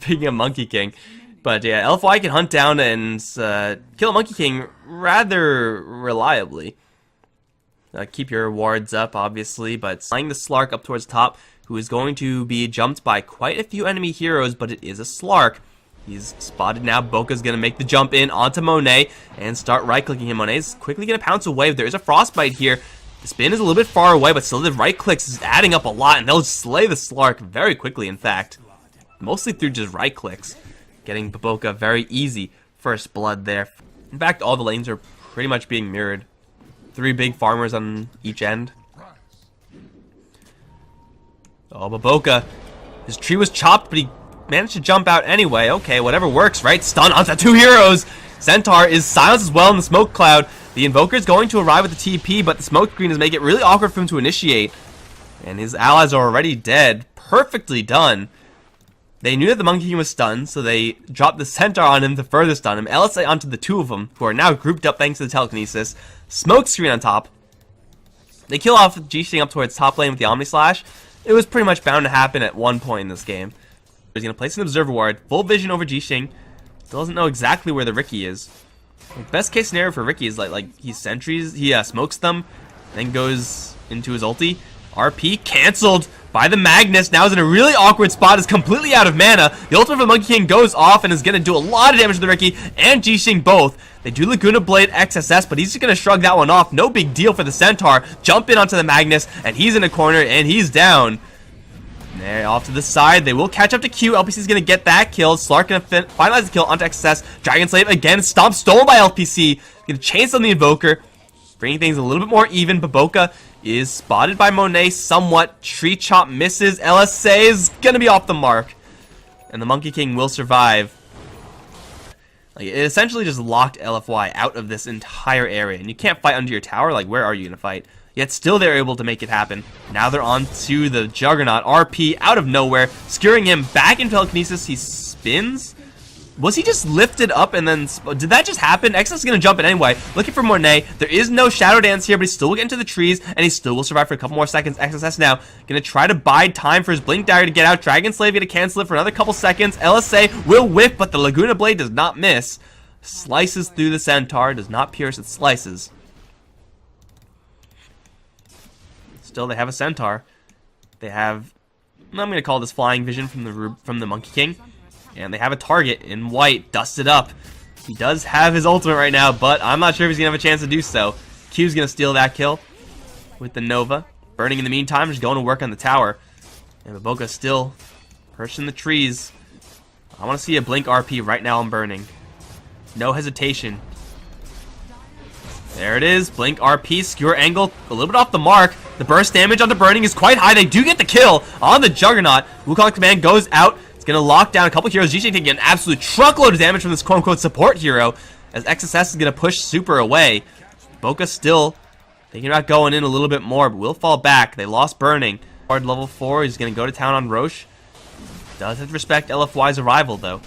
Speaking of Monkey King. But yeah, LFY can hunt down and kill Monkey King rather reliably. Keep your wards up, obviously, but flying the Slark up towards top, who is going to be jumped by quite a few enemy heroes, but it is a Slark. He's spotted now. Boka's going to make the jump in onto Monet and start right-clicking him. Monet's quickly going to pounce away. There is a Frostbite here. The spin is a little bit far away, but still the right-clicks is adding up a lot, and they'll slay the Slark very quickly, in fact. Mostly through just right-clicks. Getting Boka very easy first blood there. In fact, all the lanes are pretty much being mirrored. 3 big farmers on each end. Oh, but Boka, his tree was chopped, but he managed to jump out anyway. Okay, whatever works, right? Stun onto 2 heroes. Centaur is silenced as well in the smoke cloud. The Invoker is going to arrive with the TP, but the smoke screen is making it really awkward for him to initiate. And his allies are already dead. Perfectly done. They knew that the Monkey King was stunned, so they dropped the Centaur on him to further stun him. LSA onto the 2 of them, who are now grouped up thanks to the telekinesis. Smoke screen on top. They kill off G-Sting up towards top lane with the Omni Slash. It was pretty much bound to happen at one point in this game. He's going to place an Observer Ward. Full vision over G-Sting. Still doesn't know exactly where the Riki is. Like, best case scenario for Riki is like he sentries, he smokes them, then goes into his ulti. RP canceled by the Magnus. Now is in a really awkward spot. Is completely out of mana. The ultimate for the Monkey King goes off and is going to do a lot of damage to the Riki and G-Sting both. They do Laguna Blade XSS, but he's just going to shrug that one off. No big deal for the Centaur. Jump in onto the Magnus, and he's in a corner, and he's down. There, off to the side. They will catch up to Q. LPC is going to get that kill. Slark going to finalize the kill onto XSS. Dragon Slave again. Stomp stolen by LPC. Going to chains on the Invoker. Bringing things a little bit more even. Boka is spotted by Monet somewhat. Tree Chop misses. LSA is going to be off the mark. And the Monkey King will survive. Like, it essentially just locked LFY out of this entire area. And you can't fight under your tower. Like, where are you going to fight? Yet still they're able to make it happen. Now they're on to the Juggernaut. RP out of nowhere. Skewering him back into telekinesis. He spins. Was he just lifted up and then... Did that just happen? XS is going to jump in anyway. Looking for Monet. There is no Shadow Dance here, but he still will get into the trees, and he still will survive for a couple more seconds. XSS now going to try to bide time for his Blink Dagger to get out. Dragon Slave going to cancel it for another couple seconds. LSA will whiff, but the Laguna Blade does not miss. Slices through the Centaur. Does not pierce, it slices. Still, they have a Centaur. They have... I'm going to call this Flying Vision from the Monkey King. And they have a target in white, dusted up. He does have his ultimate right now, but I'm not sure if he's going to have a chance to do so. Q's going to steal that kill with the Nova. Burning in the meantime, just going to work on the tower. And Boka still perched in the trees. I want to see a Blink RP right now on Burning. No hesitation. There it is. Blink RP, skewer angle, a little bit off the mark. The burst damage onto Burning is quite high. They do get the kill on the Juggernaut. Wukong command goes out. It's going to lock down a couple heroes. G-Sting taking an absolute truckload of damage from this quote-unquote support hero as XSS is going to push Super away. Boka still thinking about going in a little bit more, but will fall back. They lost Burning. Hard level 4, he's going to go to town on Roche. Does have to respect LFY's arrival, though.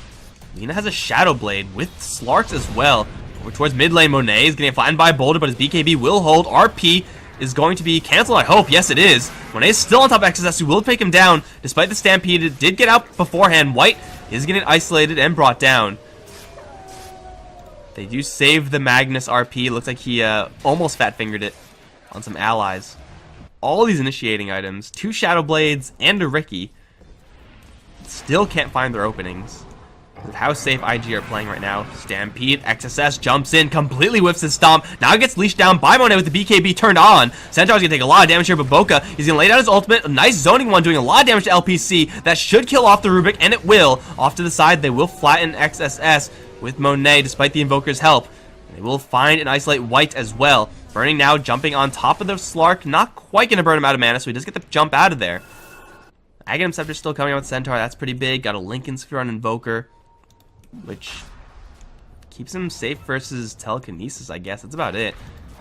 Lina has a Shadow Blade with Slarks as well. Over towards mid lane, Monet is getting flattened by a Boulder, but his BKB will hold. RP is going to be canceled, I hope. Yes, it is. Monet is still on top of XSS, who will take him down. Despite the Stampede, it did get out beforehand. White is getting isolated and brought down. They do save the Magnus RP. Looks like he almost fat-fingered it on some allies. All these initiating items, 2 Shadow Blades and a Riki, still can't find their openings. With how safe IG are playing right now. Stampede, XSS jumps in, completely whiffs his stomp. Now gets leashed down by Monet with the BKB turned on. Centaur's gonna take a lot of damage here, but Boka, he's gonna lay down his ultimate. A nice zoning one, doing a lot of damage to LPC. That should kill off the Rubik, and it will. Off to the side, they will flatten XSS with Monet, despite the Invoker's help. They will find and isolate White as well. Burning now, jumping on top of the Slark. Not quite gonna burn him out of mana, so he does get the jump out of there. Aghanim Scepter still coming out with Centaur. That's pretty big. Got a Lincoln Sphere on Invoker, which keeps him safe versus telekinesis, I guess. That's about it.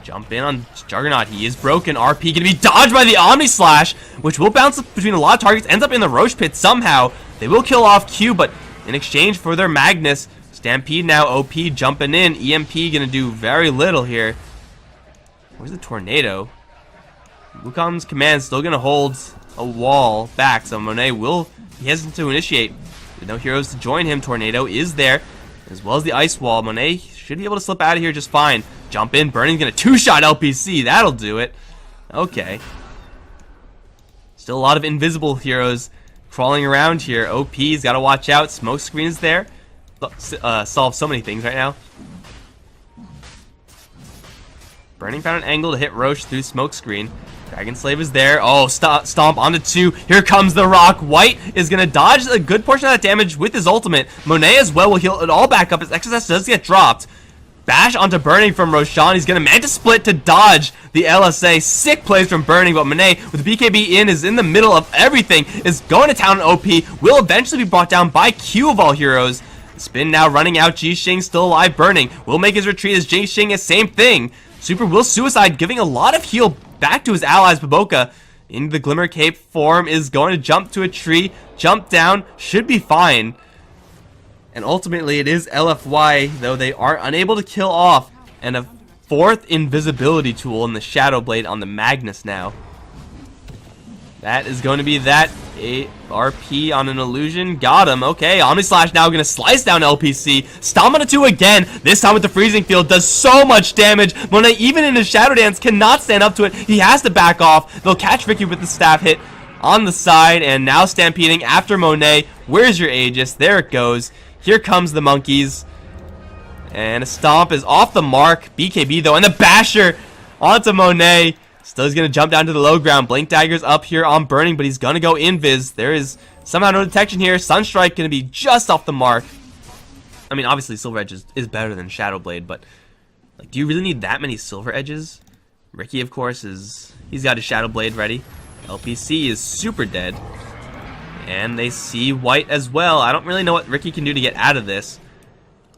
Jump in on Juggernaut. He is broken. RP gonna be dodged by the Omni Slash, which will bounce between a lot of targets. Ends up in the Roche Pit somehow. They will kill off Q, but in exchange for their Magnus, Stampede now OP jumping in. EMP gonna do very little here. Where's the Tornado? Wukong's command still gonna hold a wall back, so Monet will be hesitant to initiate. With no heroes to join him, Tornado is there, as well as the Ice Wall. Monet should be able to slip out of here just fine. Jump in. Burning's going to two-shot LPC. That'll do it. Okay. Still a lot of invisible heroes crawling around here. OP's got to watch out. Smoke screen is there. Solve so many things right now. Burning found an angle to hit Roche through smoke screen. Dragon Slave is there. Oh, stomp onto 2. Here comes the rock. White is going to dodge a good portion of that damage with his ultimate. Monet as well will heal it all back up. His XSS does get dropped. Bash onto Burning from Roshan. He's going to manage to split to dodge the LSA. Sick plays from Burning, but Monet with BKB in is in the middle of everything. Is going to town on OP. Will eventually be brought down by Q of all heroes. Spin now running out. Jixing still alive. Burning will make his retreat as Jixing is same thing. Super will suicide, giving a lot of heal back to his allies. Baboka in the Glimmer Cape form is going to jump to a tree. Jump down. Should be fine. And ultimately, it is LFY, though they are unable to kill off. And a 4th invisibility tool in the Shadow Blade on the Magnus now. That is going to be that. RP on an illusion. Got him. Okay, Omnislash now going to slice down LPC. Stomp on a 2 again. This time with the Freezing Field. Does so much damage. Monet, even in his Shadow Dance, cannot stand up to it. He has to back off. They'll catch Ricky with the staff hit on the side. And now stampeding after Monet. Where's your Aegis? There it goes. Here comes the monkeys. And a stomp is off the mark. BKB though. And the basher onto Monet. Still he's going to jump down to the low ground. Blink Dagger's up here on Burning, but he's going to go invis. There is somehow no detection here. Sunstrike going to be just off the mark. I mean, obviously Silver Edge is better than Shadow Blade, but like, do you really need that many Silver Edges? Ricky, of course, he's got his Shadow Blade ready. LPC is super dead. And they see White as well. I don't really know what Ricky can do to get out of this.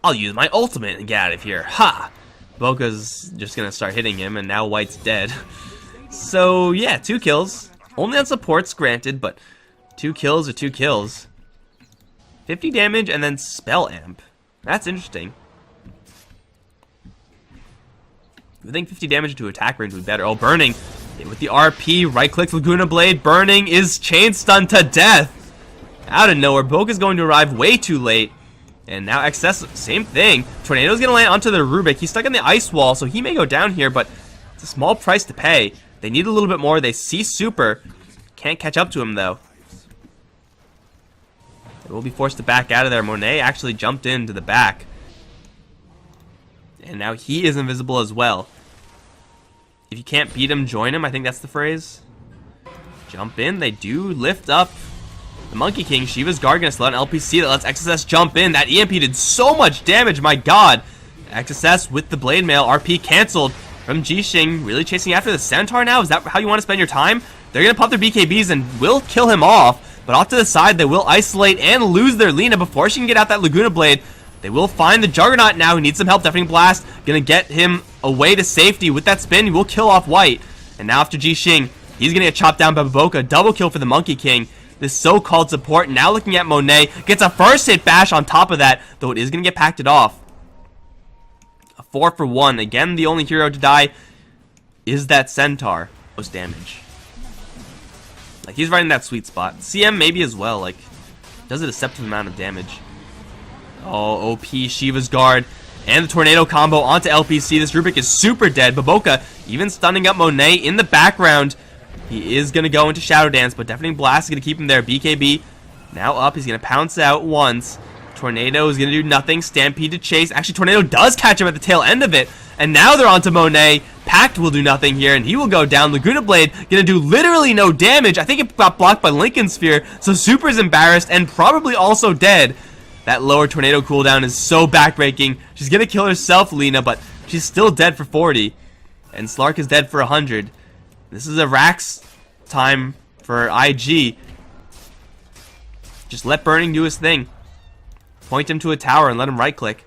I'll use my ultimate and get out of here. Ha! Boca's just going to start hitting him, and now White's dead. So, yeah, 2 kills. Only on supports, granted, but 2 kills are 2 kills. 50 damage and then Spell Amp. That's interesting. I think 50 damage to attack range would be better. Oh, Burning with the RP, right-click Laguna Blade. Burning is chain stunned to death. Out of nowhere, Boca's going to arrive way too late. And now XS, same thing. Tornado's going to land onto the Rubik. He's stuck in the ice wall, so he may go down here, but it's a small price to pay. They need a little bit more. They see Super. Can't catch up to him, though. They will be forced to back out of there. Monet actually jumped into the back. And now he is invisible as well. If you can't beat him, join him. I think that's the phrase. Jump in. They do lift up the Monkey King. Shiva's Guard gonna slow down LPC that lets XSS jump in. That EMP did so much damage, my god. XSS with the Blade Mail. RP canceled from Jixing. Really chasing after the Centaur now? Is that how you want to spend your time? They're gonna pop their BKBs and will kill him off. But off to the side, they will isolate and lose their Lina before she can get out that Laguna Blade. They will find the Juggernaut now. He needs some help. Deafening Blast gonna get him away to safety. With that spin, he will kill off White. And now after Jixing, he's gonna get chopped down by Baboka. Double kill for the Monkey King. This so-called support now looking at Monet. Gets a first hit bash on top of that, though it is gonna get packed off. A 4 for 1. Again, the only hero to die is that Centaur. Most damage. Like, he's right in that sweet spot. CM maybe as well. Like, does a deceptive amount of damage. Oh, OP, Shiva's Guard, and the Tornado combo onto LPC. This Rubik is super dead. Baboka even stunning up Monet in the background. He is going to go into Shadow Dance, but Deafening Blast is going to keep him there. BKB now up. He's going to pounce out once. Tornado is going to do nothing. Stampede to chase. Actually, Tornado does catch him at the tail end of it. And now they're onto Monet. Pact will do nothing here, and he will go down. Laguna Blade going to do literally no damage. I think it got blocked by Lincoln Sphere, so Super's embarrassed and probably also dead. That lower Tornado cooldown is so backbreaking. She's going to kill herself, Lina, but she's still dead for 40. And Slark is dead for 100. This is a Rax time for IG. Just let Burning do his thing. Point him to a tower and let him right-click.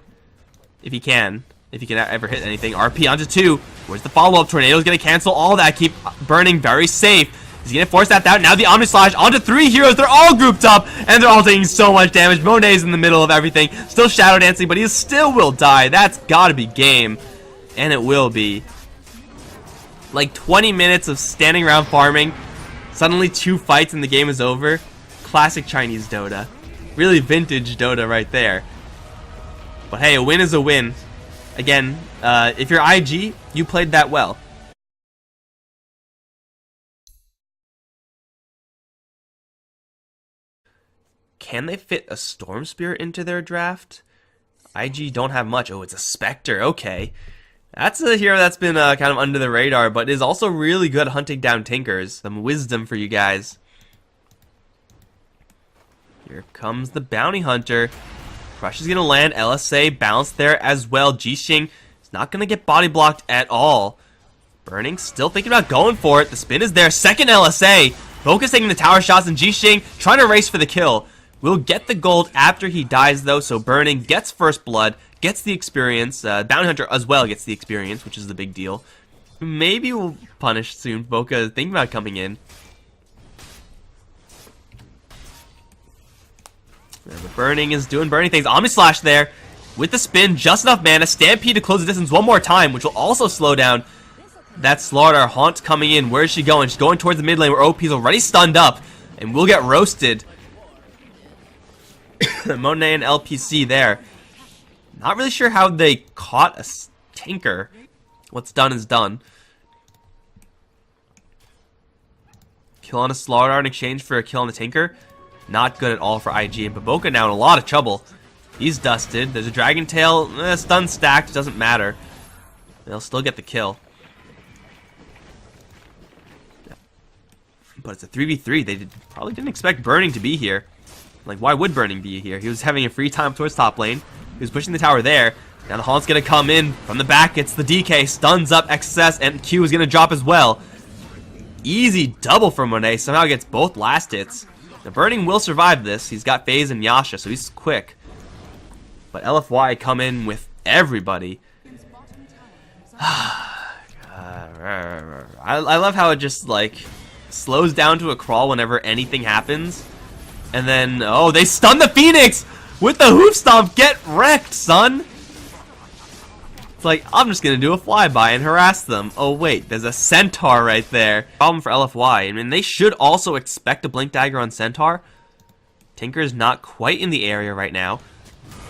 If he can. If he can ever hit anything. RP onto 2. Where's the follow-up? Tornado's going to cancel all that. Keep Burning very safe. He's going to force that down. Now the Omnislash onto 3 heroes. They're all grouped up, and they're all taking so much damage. Monet's in the middle of everything. Still Shadow Dancing, but he still will die. That's got to be game. And it will be. Like 20 minutes of standing around farming. Suddenly 2 fights and the game is over. Classic Chinese Dota. Really vintage Dota right there. But hey, a win is a win. Again, if you're IG, you played that well. Can they fit a Storm Spirit into their draft? IG don't have much. Oh, it's a Spectre. Okay. That's a hero that's been kind of under the radar, but is also really good at hunting down Tinkers. Some wisdom for you guys. Here comes the Bounty Hunter. Crush is going to land. LSA bounced there as well. Jixing is not going to get body blocked at all. Burning, still thinking about going for it. The spin is there. Second LSA. Focus taking the tower shots, and Jixing trying to race for the kill. Will get the gold after he dies, though, so Burning gets first blood, gets the experience. Bounty Hunter as well gets the experience, which is the big deal. Maybe we'll punish soon. Boca is thinking about coming in. The Burning is doing Burning things. Omni Slash there with the spin, just enough mana. Stampede to close the distance one more time, which will also slow down that Slaughter. Haunt coming in. Where is she going? She's going towards the mid lane where OP is already stunned up and will get roasted. Monet and LPC there. Not really sure how they caught a Tinker. What's done is done. Kill on a Slaughter in exchange for a kill on the Tinker. Not good at all for IG. And Baboka now in a lot of trouble. He's dusted. There's a Dragon Tail. Stun stacked. Doesn't matter. They'll still get the kill. But it's a 3v3. They probably didn't expect Burning to be here. Like, why would Burning be here? He was having a free time towards top lane. He was pushing the tower there. Now the Haunt's going to come in from the back. It's the DK. Stuns up XS, and Q is going to drop as well. Easy double for Monet. Somehow gets both last hits. The Burning will survive this. He's got FaZe and Yasha, so he's quick. But LFY come in with everybody. I love how it just, like, slows down to a crawl whenever anything happens. And then, oh, they stun the Phoenix with the hoof stomp. Get wrecked, son. It's like, I'm just going to do a flyby and harass them. Oh, wait, there's a Centaur right there. Problem for LFY. I mean, they should also expect a Blink Dagger on Centaur. Tinker's not quite in the area right now.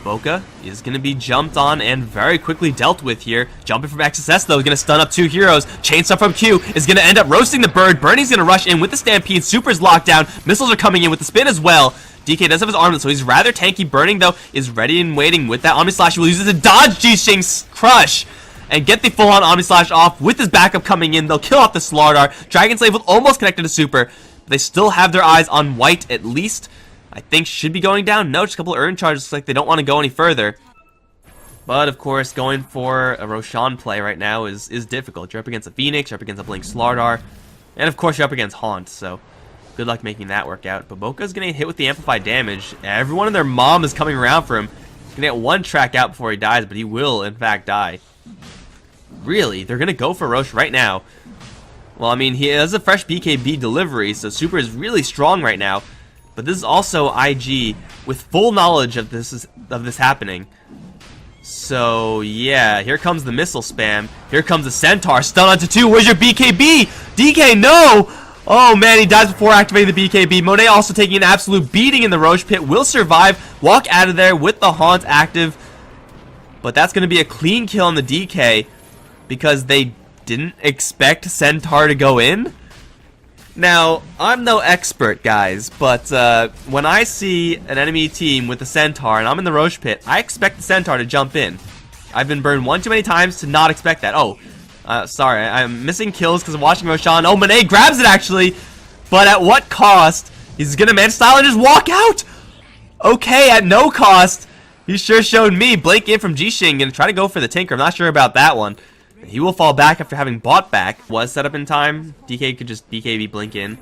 Boca is going to be jumped on and very quickly dealt with here. Jumping from XSS, though, is going to stun up two heroes. Chainsaw from Q is going to end up roasting the bird. Burning's going to rush in with the Stampede. Super's locked down. Missiles are coming in with the spin as well. DK does have his armament, so he's rather tanky. Burning, though, is ready and waiting with that Omni Slash. He will use it to dodge Jixing's Crush and get the full-on Omni Slash off with his backup coming in. They'll kill off the Slardar. Dragon Slave will almost connect to Super, but they still have their eyes on White at least. I think should be going down. No, just a couple of Urn charges. Looks like they don't want to go any further. But, of course, going for a Roshan play right now is difficult. You're up against a Phoenix, you're up against a Blink Slardar, and, of course, you're up against Haunt, so good luck making that work out. But Boca's going to get hit with the amplified damage. Everyone and their mom is coming around for him. He's going to get one track out before he dies, but he will, in fact, die. Really? They're going to go for Roche right now. Well, I mean, he has a fresh BKB delivery, so Super is really strong right now. But this is also IG with full knowledge of this happening. So, yeah, here comes the missile spam. Here comes the Centaur. Stun onto two. Where's your BKB? DK, no! Oh, man, he dies before activating the BKB. Monet also taking an absolute beating in the Roche Pit. Will survive. Walk out of there with the Haunt active. But that's going to be a clean kill on the DK because they didn't expect Centaur to go in. Now, I'm no expert, guys, but when I see an enemy team with a Centaur and I'm in the Roche Pit, I expect the Centaur to jump in. I've been burned one too many times to not expect that. Oh, sorry, I'm missing kills because I'm watching Roshan. Oh, Monet grabs it, actually, but at what cost? He's going to man-style and just walk out! Okay, at no cost. He sure showed me. Blink in from Jixing and try to go for the Tinker. I'm not sure about that one. He will fall back after having bought back. Was set up in time. DK could just BKB blink in.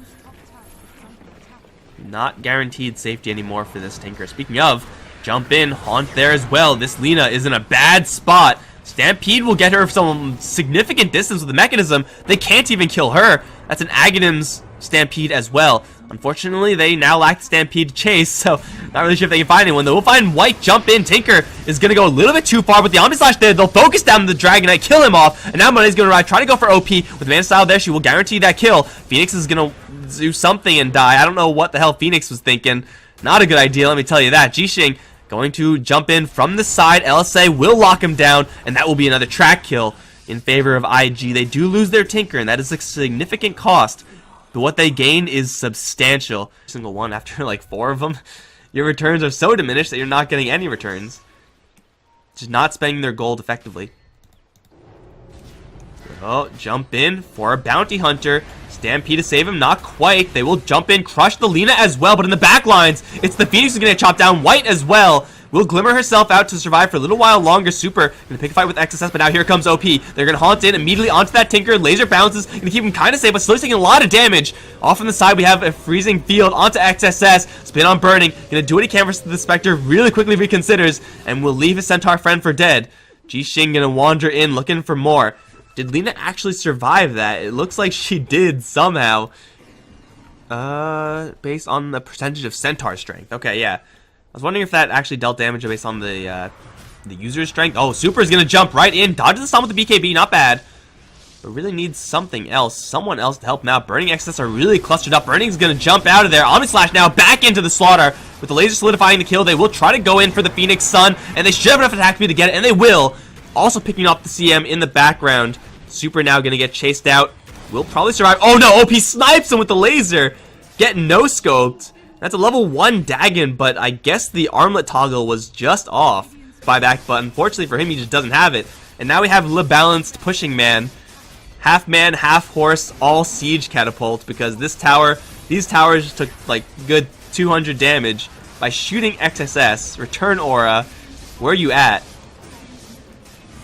Not guaranteed safety anymore for this Tinker. Speaking of, jump in. Haunt there as well. This Lina is in a bad spot. Stampede will get her some significant distance with the mechanism. They can't even kill her. That's an Aghanim's Stampede as well. Unfortunately, they now lack the Stampede to chase, so not really sure if they can find anyone. Though we'll find White jump in. Tinker is going to go a little bit too far with the Omni Slash there. They'll focus down the Dragon Knight, kill him off, and now Monet's going to try to go for OP with Man Style there. She will guarantee that kill. Phoenix is going to do something and die. I don't know what the hell Phoenix was thinking. Not a good idea, let me tell you that. Jixing going to jump in from the side. LSA will lock him down, and that will be another track kill in favor of IG. They do lose their Tinker, and that is a significant cost. But what they gain is substantial. Single one after like 4 of them. Your returns are so diminished that you're not getting any returns. Just not spending their gold effectively. Oh, jump in for a bounty hunter. Stampede to save him, not quite. They will jump in, crush the Lina as well, but in the back lines, it's the Phoenix who's gonna chop down White as well. Will glimmer herself out to survive for a little while longer. Super gonna pick a fight with XSS, but now here comes OP. They're gonna haunt in immediately onto that Tinker. Laser bounces, gonna keep him kind of safe, but still taking a lot of damage. Off on the side, we have a freezing field onto XSS. Spin on burning, gonna do what he can for the Spectre really quickly if he considers, and will leave his Centaur friend for dead. Jixing gonna wander in looking for more. Did Lina actually survive that? It looks like she did somehow. Based on the percentage of Centaur strength. Okay, yeah. I was wondering if that actually dealt damage based on the user's strength. Oh, Super's gonna jump right in. Dodges the stun with the BKB, not bad. But really needs something else. Someone else to help him out. Burning XS are really clustered up. Burning's gonna jump out of there. Omni Slash now back into the slaughter. With the laser solidifying the kill, they will try to go in for the Phoenix Sun. And they should have enough attack speed to get it, and they will. Also picking up the CM in the background. Super now gonna get chased out. Will probably survive. Oh no, OP snipes him with the laser. Get no-scoped. That's a level 1 Dagon, but I guess the armlet toggle was just off. Buyback, but unfortunately for him, he just doesn't have it. And now we have Le Balanced Pushing Man, half horse, all siege catapult, because these towers just took like good 200 damage by shooting XSS. Return aura. Where are you at?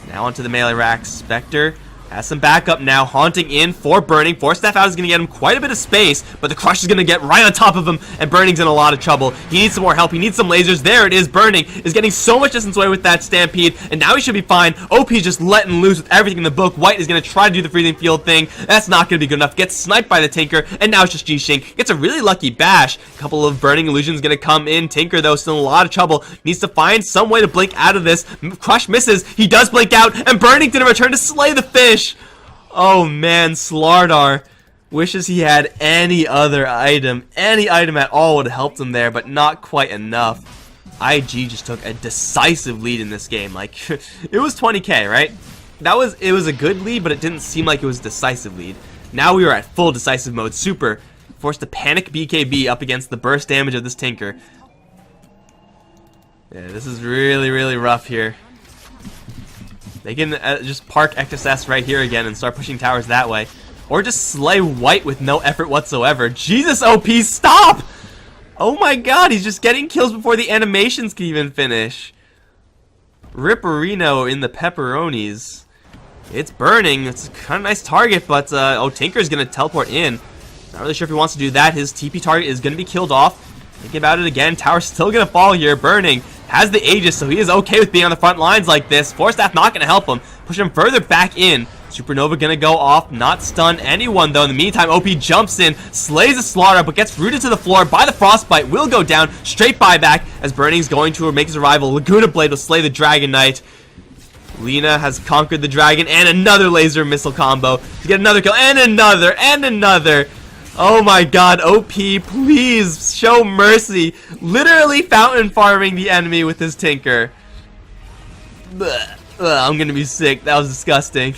Now onto the melee rack. Spectre has some backup now, haunting in for Burning. Force Staff out is going to get him quite a bit of space, but the Crush is going to get right on top of him, and Burning's in a lot of trouble. He needs some more help. He needs some lasers. There it is. Burning is getting so much distance away with that Stampede, and now he should be fine. OP is just letting loose with everything in the book. White is going to try to do the freezing field thing. That's not going to be good enough. Gets sniped by the Tinker, and now it's just Jixing. Gets a really lucky bash. A couple of Burning Illusions going to come in. Tinker, though, still in a lot of trouble. Needs to find some way to blink out of this. Crush misses. He does blink out, and Burning didn't return to slay the fish. Oh man, Slardar wishes he had any other item. Any item at all would have helped him there, but not quite enough. IG just took a decisive lead in this game. Like, it was 20k, right? It was a good lead, but it didn't seem like it was a decisive lead. Now we are at full decisive mode. Super forced to panic BKB up against the burst damage of this Tinker. Yeah, this is really, really rough here. They can just park XSS right here again and start pushing towers that way. Or just slay White with no effort whatsoever. Jesus, OP, stop! Oh my god, he's just getting kills before the animations can even finish. Ripperino in the pepperonis. It's Burning. It's a kind of nice target, but oh, Tinker's going to teleport in. Not really sure if he wants to do that. His TP target is going to be killed off. Thinking about it again. Tower's still going to fall here. Burning has the Aegis, so he is okay with being on the front lines like this. Force Staff not going to help him. Push him further back in. Supernova going to go off. Not stun anyone, though. In the meantime, OP jumps in, slays the Slaughter, but gets rooted to the floor by the Frostbite. Will go down. Straight buyback as Burning's going to make his arrival. Laguna Blade will slay the Dragon Knight. Lina has conquered the dragon, and another laser missile combo to get another kill, and another. Oh my god, OP, please show mercy. Literally fountain farming the enemy with his Tinker. Ugh, I'm gonna be sick. That was disgusting.